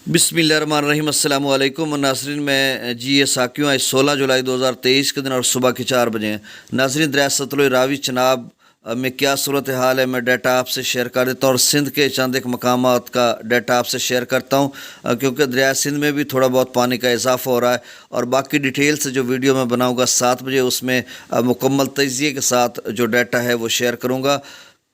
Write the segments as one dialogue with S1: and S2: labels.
S1: बिस्मिल्लाहिर्रहमानिर्रहीम। अस्सलामु अलैकुम नाज़रीन। मैं ये साकियों आज 16 जुलाई 2023 के दिन और सुबह के 4 बजे हैं। नाज़रीन, दरिया सतलुज रावी चनाब में क्या सूरत हाल है, मैं डाटा आपसे शेयर कर देता हूँ और सिंध के चंद एक मकामात का डाटा आपसे शेयर करता हूँ, क्योंकि दरिया सिंध में भी थोड़ा बहुत पानी का इजाफा हो रहा है। और बाकी डिटेल से जो वीडियो मैं बनाऊँगा 7 बजे, उसमें मुकम्मल तज्ज़िये के साथ जो डाटा है वो शेयर करूँगा।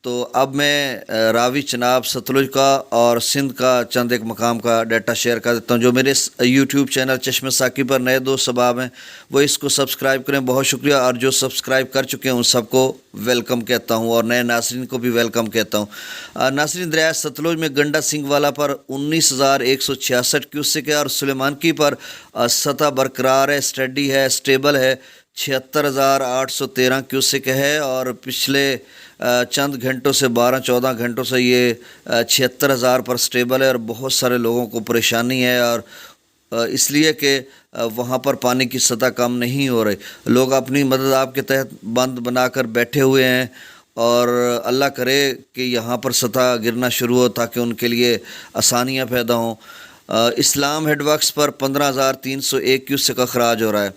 S1: तो अब मैं रावी चनाब सतलुज का और सिंध का चंद एक मकाम का डाटा शेयर कर देता हूँ। जो मेरे यूट्यूब चैनल चश्मे साकी पर नए दोस्त सबाब हैं वो इसको सब्सक्राइब करें, बहुत शुक्रिया। और जो सब्सक्राइब कर चुके हैं उन सबको वेलकम कहता हूँ और नए नासरीन को भी वेलकम कहता हूँ। नासरीन, दरिया सतलुज में गंडा सिंह वाला पर 19,166 क्यूसेक है और सुलेमानकी पर सतह बरकरार है, स्टडी है, स्टेबल है, 76,813 क्यूसेक है। और पिछले चंद घंटों से 12-14 घंटों से ये 76,000 पर स्टेबल है। और बहुत सारे लोगों को परेशानी है और इसलिए कि वहाँ पर पानी की सतह कम नहीं हो रही। लोग अपनी मदद आपके तहत बंद बनाकर बैठे हुए हैं और अल्लाह करे कि यहाँ पर सतह गिरना शुरू हो ताकि उनके लिए आसानियाँ पैदा हों। इस्लाम हेडवर्क्स पर 15,301 क्यूसेक का अखराज हो रहा है।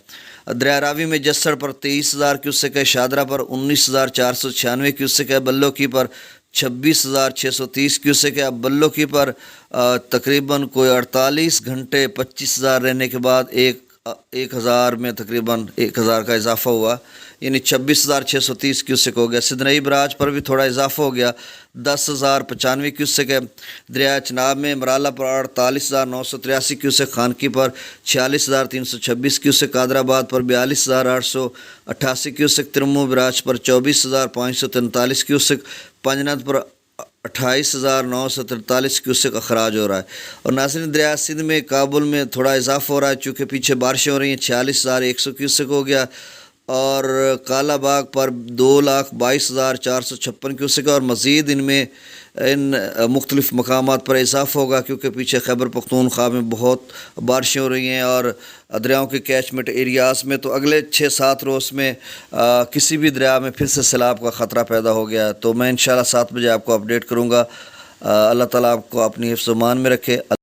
S1: दरिया रावी में जस्सड़ पर 23,000 क्यूसेक है, शादरा पर 19,496 क्यूसेक है, बल्लो की पर 26,630 क्यूसेक है। अब बल्लो की पर तकरीबन कोई 48 घंटे 25,000 रहने के बाद 1,000 में तकरीबन 1,000 का इजाफा हुआ, यानी 26,630 क्यूसेक हो गया। सिदनई बराज पर भी थोड़ा इजाफा हो गया, 10,095 क्यूसेक है। दरिया चनाब में मराला पर 48,983 क्यूसेक, खानकी पर 46,326 क्यूसेक, कादराबाद पर 42,888 क्यूसेक, तिरमू बराज पर 24,543 क्यूसेक, पंजनद पर 28,943 क्यूसेक अखराज हो रहा है। और नाज़रीन, दरिया सिंध में काबुल में थोड़ा इजाफा हो रहा है, चूँकि पीछे बारिशें हो रही हैं, 46,100 क्यूसेक हो गया। और काला बाग पर 2,22,456 क्यूसेक, और मज़ीद इनमें इन मुख्तलिफ़ मकामात पर इजाफा होगा क्योंकि पीछे खैबर पख्तूनख्वा में बहुत बारिशें हो रही हैं और दरियाओं के कैचमेंट एरियाज़ में। तो अगले 6-7 रोज़ में किसी भी दरिया में फिर से सैलाब का ख़तरा पैदा हो गया। तो मैं इंशाल्लाह 7 बजे आपको अपडेट करूँगा। अल्लाह ताला आपको अपनी हिफ्ज़-ओ-मान में रखे।